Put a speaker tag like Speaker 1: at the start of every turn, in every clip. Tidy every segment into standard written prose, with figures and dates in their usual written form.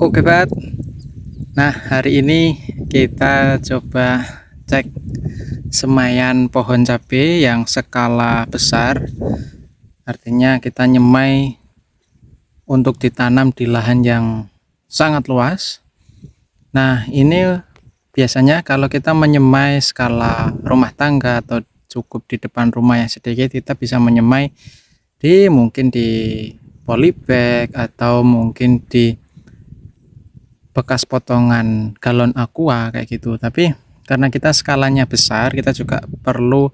Speaker 1: Oke, Pak. Nah, hari ini kita coba cek semaian pohon cabai yang skala besar. Artinya kita nyemai untuk ditanam di lahan yang sangat luas. Nah, ini biasanya kalau kita menyemai skala rumah tangga atau cukup di depan rumah yang sedikit, kita bisa menyemai mungkin di polybag atau mungkin di bekas potongan galon aqua kayak gitu. Tapi karena kita skalanya besar, kita juga perlu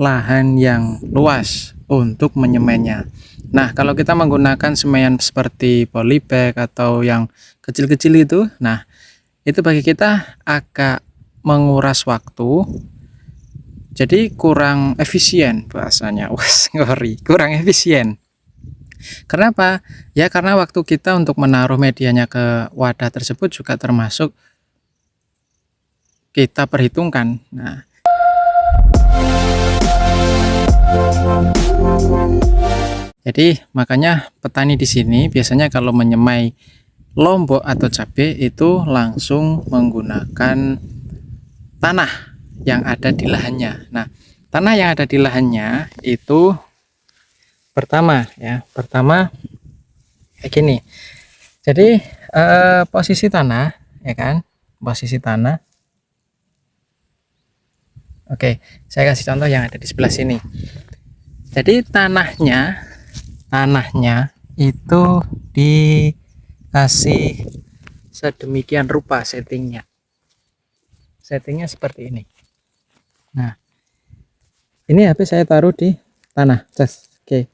Speaker 1: lahan yang luas untuk menyemainya. Nah, kalau kita menggunakan semaian seperti polybag atau yang kecil-kecil itu, nah itu bagi kita agak menguras waktu, jadi kurang efisien bahasanya. Wes, ngeri, kurang efisien. Kenapa? Ya karena waktu kita untuk menaruh medianya ke wadah tersebut juga termasuk kita perhitungkan. Nah, jadi makanya petani di sini biasanya kalau menyemai lombok atau cabai itu langsung menggunakan tanah yang ada di lahannya. Nah, tanah yang ada di lahannya itu pertama kayak gini. Jadi posisi tanah, ya kan, posisi tanah. Oke, saya kasih contoh yang ada di sebelah sini. Jadi tanahnya itu dikasih sedemikian rupa settingnya seperti ini. Nah, ini HP saya taruh di tanah. Oke.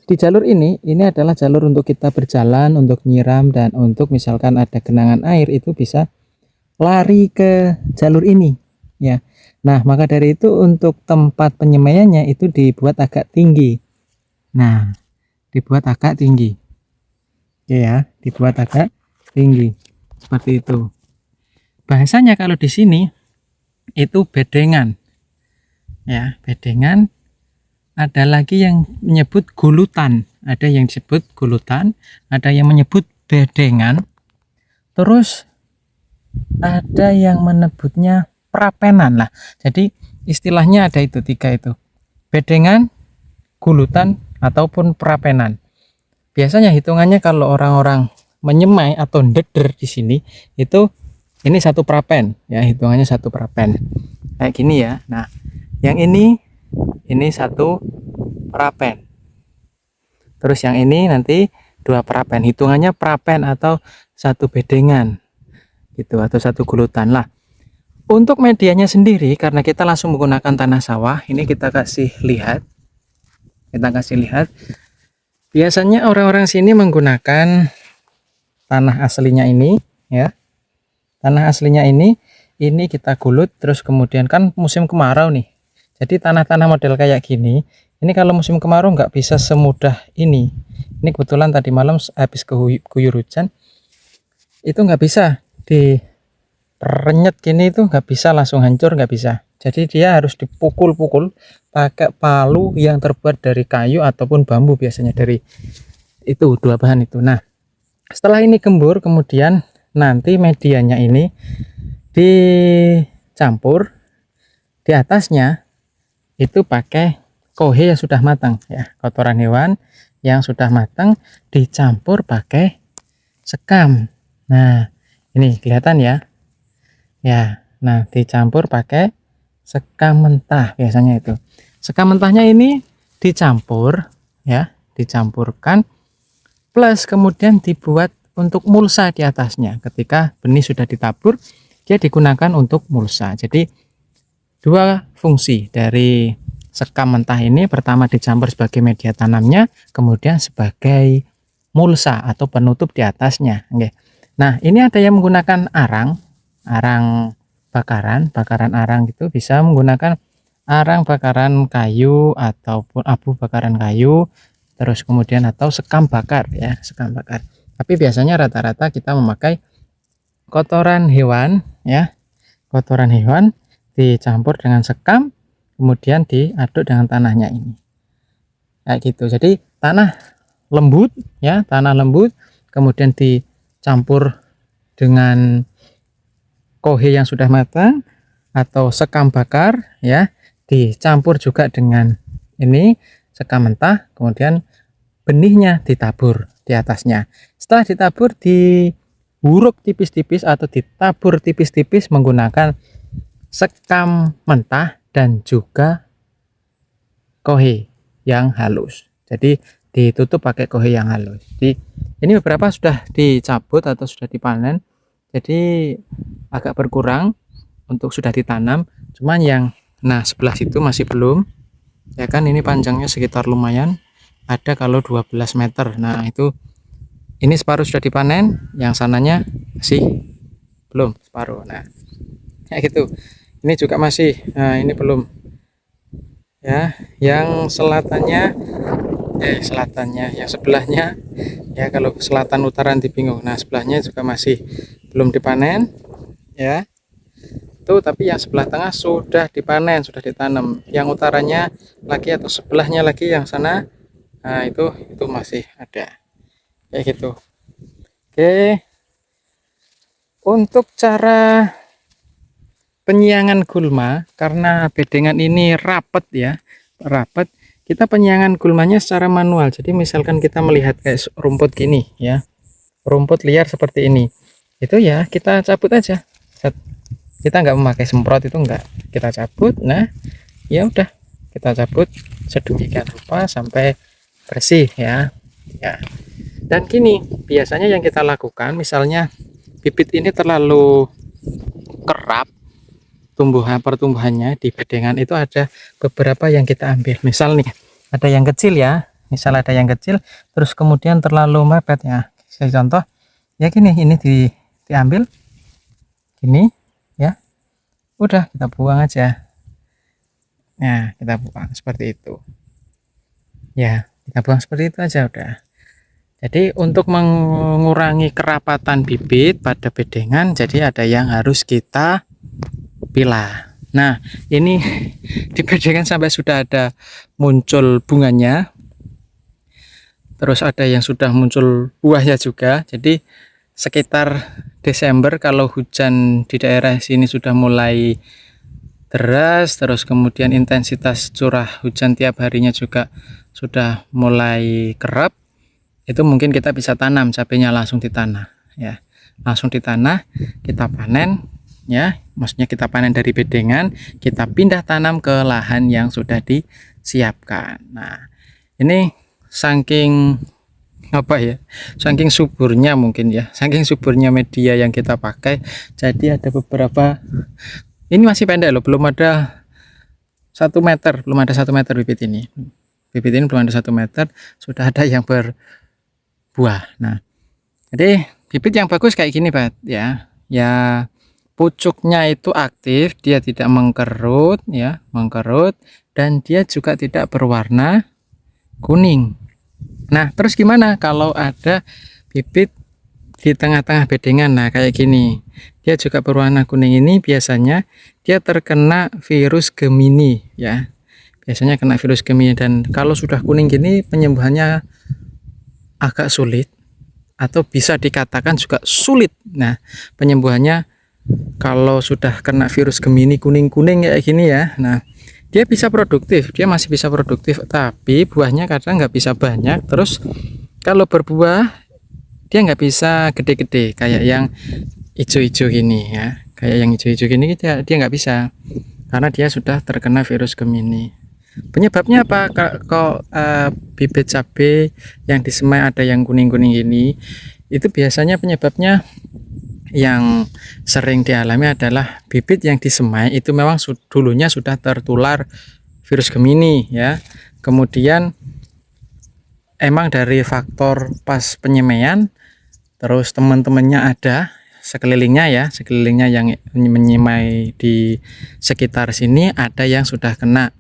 Speaker 1: Di jalur ini adalah jalur untuk kita berjalan, untuk nyiram, dan untuk misalkan ada genangan air itu bisa lari ke jalur ini ya. Nah, maka dari itu untuk tempat penyemaiannya itu dibuat agak tinggi. Nah, dibuat agak tinggi. Oke ya, dibuat agak tinggi. Seperti itu. Bahasanya kalau di sini itu bedengan. Ya, bedengan. Ada lagi yang menyebut gulutan, ada yang disebut gulutan, ada yang menyebut bedengan, terus ada yang menyebutnya prapenan lah. Jadi istilahnya ada itu tiga itu, bedengan, gulutan, ataupun prapenan. Biasanya hitungannya kalau orang-orang menyemai atau ndeder di sini itu ini satu prapen ya, hitungannya satu prapen kayak gini ya. Nah, yang ini satu prapen, terus yang ini nanti dua prapen, hitungannya prapen atau satu bedengan gitu, atau satu gulutan lah. Untuk medianya sendiri, karena kita langsung menggunakan tanah sawah, ini kita kasih lihat, biasanya orang-orang sini menggunakan tanah aslinya ini ya, tanah aslinya ini kita gulut, terus kemudian kan musim kemarau nih. Jadi tanah-tanah model kayak gini, ini kalau musim kemarau nggak bisa semudah ini. Ini kebetulan tadi malam habis keguyur hujan, itu nggak bisa direnyet gini, itu nggak bisa langsung hancur, nggak bisa. Jadi dia harus dipukul-pukul pakai palu yang terbuat dari kayu ataupun bambu, biasanya dari itu dua bahan itu. Nah, setelah ini gembur, kemudian nanti medianya ini dicampur, di atasnya itu pakai kohe yang sudah matang ya, kotoran hewan yang sudah matang dicampur pakai sekam. Nah, ini kelihatan ya. Ya, nah dicampur pakai sekam mentah biasanya itu. Sekam mentahnya ini dicampur ya, dicampurkan plus kemudian dibuat untuk mulsa di atasnya. Ketika benih sudah ditabur, dia digunakan untuk mulsa. Jadi dua fungsi dari sekam mentah ini, pertama dicampur sebagai media tanamnya, kemudian sebagai mulsa atau penutup di atasnya. Oke. Nah, ini ada yang menggunakan arang bakaran arang gitu, bisa menggunakan arang bakaran kayu ataupun abu bakaran kayu, terus kemudian atau sekam bakar ya, sekam bakar. Tapi biasanya rata-rata kita memakai kotoran hewan ya, kotoran hewan dicampur dengan sekam, kemudian diaduk dengan tanahnya ini kayak gitu. Jadi tanah lembut ya, tanah lembut, kemudian dicampur dengan kohe yang sudah matang atau sekam bakar ya, dicampur juga dengan ini sekam mentah, kemudian benihnya ditabur di atasnya. Setelah ditabur, diuruk tipis-tipis atau ditabur tipis-tipis menggunakan sekam mentah dan juga kohe yang halus. Jadi ditutup pakai kohe yang halus. Jadi ini beberapa sudah dicabut atau sudah dipanen, jadi agak berkurang untuk sudah ditanam. Cuman yang sebelah situ masih belum, ya kan, ini panjangnya sekitar lumayan, ada kalau 12 meter. Nah itu, ini separuh sudah dipanen, yang sananya masih belum separuh. Nah kayak gitu, ini juga masih, nah ini belum ya. Yang selatannya yang sebelahnya ya, kalau selatan utara nanti bingung. Nah sebelahnya juga masih belum dipanen ya tuh, tapi yang sebelah tengah sudah dipanen, sudah ditanam. Yang utaranya lagi atau sebelahnya lagi yang sana, nah itu masih ada kayak gitu. Oke, untuk cara penyiangan gulma, karena bedengan ini rapet ya, rapet, kita penyiangan gulmanya secara manual. Jadi misalkan kita melihat kayak rumput gini ya, rumput liar seperti ini, itu ya kita cabut aja. Kita nggak memakai semprot, itu enggak, kita cabut. Nah ya udah, kita cabut sedemikian rupa sampai bersih ya. Dan gini biasanya yang kita lakukan, misalnya bibit ini terlalu kerap pertumbuhannya di bedengan, itu ada beberapa yang kita ambil. Misal nih ada yang kecil ya, terus kemudian terlalu mepet ya, saya contoh ya gini, ini diambil gini ya, udah kita buang aja. Nah kita buang seperti itu ya, kita buang seperti itu aja udah. Jadi untuk mengurangi kerapatan bibit pada bedengan, jadi ada yang harus kita pilah. Nah ini di bedengan sampai sudah ada muncul bunganya, terus ada yang sudah muncul buahnya juga. Jadi sekitar Desember, kalau hujan di daerah sini sudah mulai deras, terus kemudian intensitas curah hujan tiap harinya juga sudah mulai kerap, itu mungkin kita bisa tanam cabenya langsung di tanah ya, langsung di tanah kita panen ya, maksudnya kita panen dari bedengan, kita pindah tanam ke lahan yang sudah disiapkan. Nah ini saking saking suburnya mungkin ya, saking suburnya media yang kita pakai, jadi ada beberapa, ini masih pendek loh, belum ada 1 meter, bibit ini belum ada 1 meter, sudah ada yang berbuah. Nah jadi bibit yang bagus kayak gini Pak ya, pucuknya itu aktif, dia tidak mengkerut ya, dan dia juga tidak berwarna kuning. Nah terus gimana kalau ada bibit di tengah-tengah bedengan? Nah kayak gini, dia juga berwarna kuning, ini biasanya dia terkena virus Gemini ya, biasanya kena virus Gemini. Dan kalau sudah kuning gini, penyembuhannya agak sulit, atau bisa dikatakan juga sulit. Nah penyembuhannya kalau sudah kena virus Gemini kuning-kuning kayak gini ya, nah dia bisa produktif, dia masih bisa produktif, tapi buahnya kadang nggak bisa banyak. Terus kalau berbuah dia nggak bisa gede-gede kayak yang hijau-hijau gini ya, dia nggak bisa, karena dia sudah terkena virus Gemini. Penyebabnya apa? Kalau bibit cabai yang disemai ada yang kuning-kuning gini, itu biasanya penyebabnya yang sering dialami adalah bibit yang disemai itu memang dulunya sudah tertular virus Gemini ya, kemudian emang dari faktor pas penyemaian, terus teman-temannya ada sekelilingnya yang menyemai di sekitar sini, ada yang sudah kena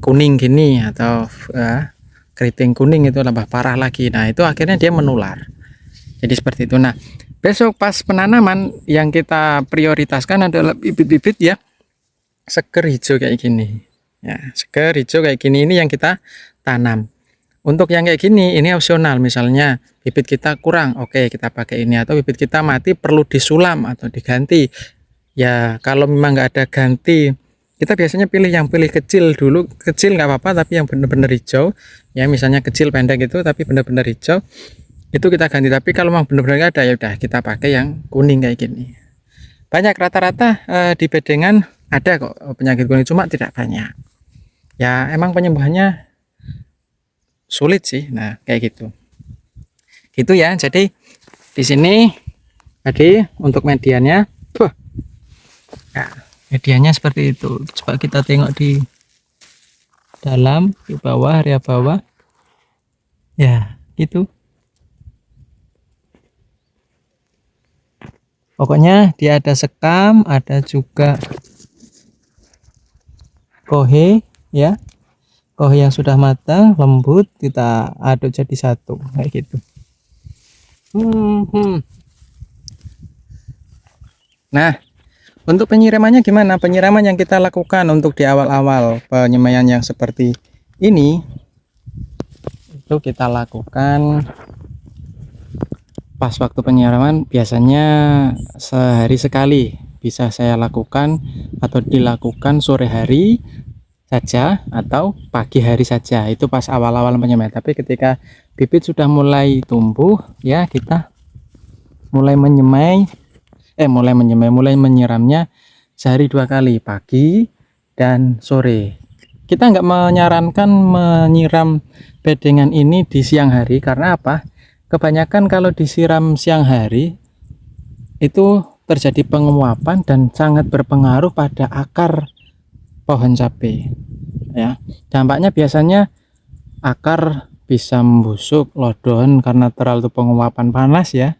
Speaker 1: kuning gini atau keriting kuning, itu lebih parah lagi. Nah itu akhirnya dia menular, jadi seperti itu. Nah besok pas penanaman yang kita prioritaskan adalah bibit-bibit ya seger hijau kayak gini ya, seger hijau kayak gini, ini yang kita tanam. Untuk yang kayak gini ini opsional, misalnya bibit kita kurang, oke kita pakai ini, atau bibit kita mati perlu disulam atau diganti. Ya kalau memang nggak ada ganti, kita biasanya pilih kecil dulu, kecil nggak apa-apa tapi yang benar-benar hijau ya, misalnya kecil pendek itu tapi benar-benar hijau itu kita ganti. Tapi kalau memang benar-benar nggak ada ya udah kita pakai yang kuning kayak gini. Banyak rata-rata di bedengan ada kok penyakit kuning, cuma tidak banyak ya, emang penyembuhannya sulit sih. Nah kayak gitu ya. Jadi di sini tadi untuk medianya, nah, medianya seperti itu. Coba kita tengok di dalam, di bawah, area bawah ya gitu. Pokoknya dia ada sekam, ada juga kohe ya, kohe yang sudah matang lembut, kita aduk jadi satu kayak gitu. Nah untuk penyiramannya gimana? Penyiraman yang kita lakukan untuk di awal-awal penyemaian yang seperti ini itu kita lakukan pas waktu penyiraman, biasanya sehari sekali bisa saya lakukan atau dilakukan sore hari saja atau pagi hari saja, itu pas awal-awal penyemaian. Tapi ketika bibit sudah mulai tumbuh ya, kita mulai menyiramnya sehari 2 kali, pagi dan sore. Kita nggak menyarankan menyiram bedengan ini di siang hari, karena apa? Kebanyakan kalau disiram siang hari itu terjadi penguapan dan sangat berpengaruh pada akar pohon cabai ya. Dampaknya biasanya akar bisa membusuk, lodon karena terlalu penguapan panas ya,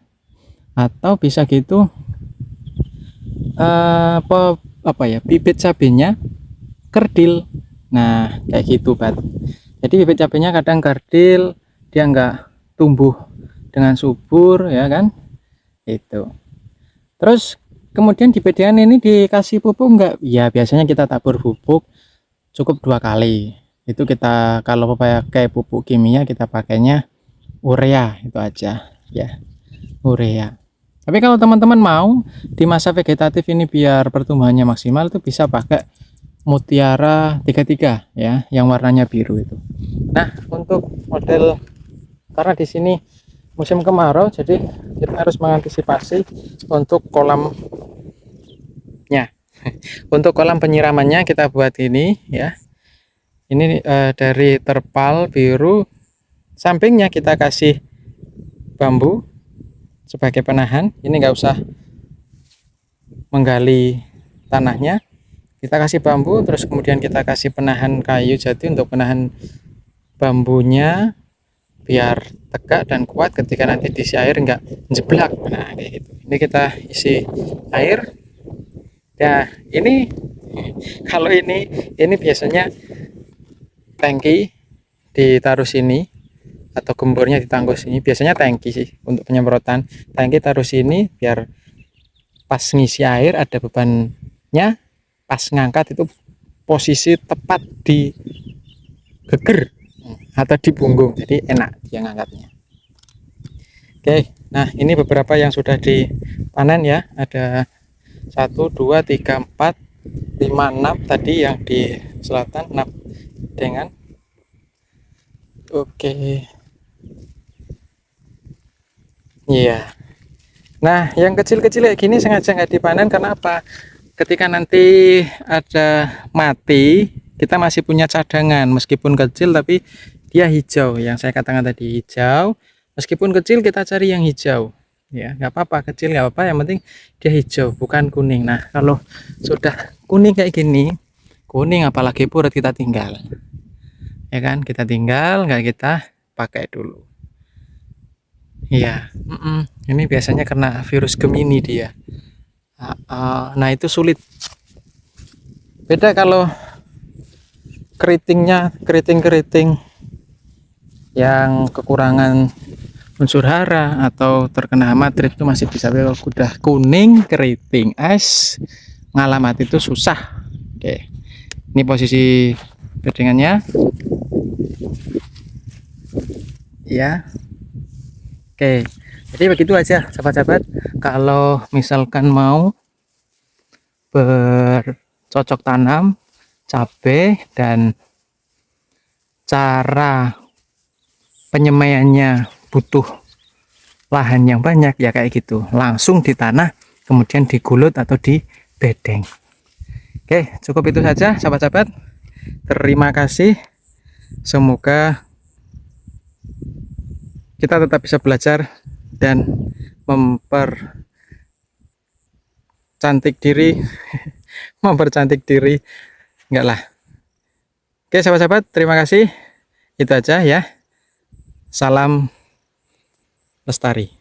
Speaker 1: atau bisa gitu bibit cabenya kerdil. Nah kayak gitu Bat. Jadi bibit cabenya kadang kerdil, dia nggak tumbuh dengan subur ya kan itu. Terus kemudian di bedengan ini dikasih pupuk enggak? Ya biasanya kita tabur pupuk cukup 2 kali. Itu kita kalau pakai pupuk kimia kita pakainya urea itu aja ya, urea. Tapi kalau teman-teman mau di masa vegetatif ini biar pertumbuhannya maksimal, itu bisa pakai Mutiara 33 ya, yang warnanya biru itu. Nah untuk model, karena di sini musim kemarau jadi kita harus mengantisipasi untuk kolamnya. Untuk kolam penyiramannya kita buat ini ya, ini dari terpal biru, sampingnya kita kasih bambu sebagai penahan. Ini nggak usah menggali tanahnya, kita kasih bambu, terus kemudian kita kasih penahan kayu jati untuk penahan bambunya biar tegak dan kuat ketika nanti diisi air nggak jeblak. Nah kayak gitu. Ini kita isi air ya. Ini kalau ini biasanya tangki ditaruh sini atau gembornya ditangguh sini, biasanya tangki sih untuk penyemprotan. Tangki taruh sini biar pas ngisi air ada bebannya, pas ngangkat itu posisi tepat di geger atau di punggung, jadi enak dia ngangkatnya. Oke, nah ini beberapa yang sudah dipanen ya, ada 1, 2, 3, 4, 5, 6 tadi yang di selatan, 6 dengan oke iya. Nah yang kecil-kecil kayak gini sengaja nggak dipanen, karena apa? Ketika nanti ada mati, kita masih punya cadangan, meskipun kecil tapi dia hijau, yang saya katakan tadi hijau. Meskipun kecil kita cari yang hijau ya, nggak apa-apa, kecil nggak apa-apa, yang penting dia hijau bukan kuning. Nah kalau sudah kuning kayak gini, kuning apalagi purut, kita tinggal ya kan, kita tinggal, nggak kita pakai dulu iya. Ini biasanya kena virus Gemini dia. Nah itu sulit. Beda kalau keriting yang kekurangan unsur hara atau terkena hama trit itu masih bisa. Kalau udah kuning keriting es ngalamat itu susah. Oke, ini posisi bedengannya. ya. Oke, jadi begitu aja sahabat-sahabat. Kalau misalkan mau bercocok tanam cabai dan cara penyemaiannya butuh lahan yang banyak ya kayak gitu, langsung di tanah kemudian digulut atau di bedeng. Oke, cukup itu saja sahabat-sahabat. Terima kasih, semoga kita tetap bisa belajar dan mempercantik diri mempercantik diri enggak lah. Oke sahabat-sahabat, terima kasih, itu aja ya. Salam lestari.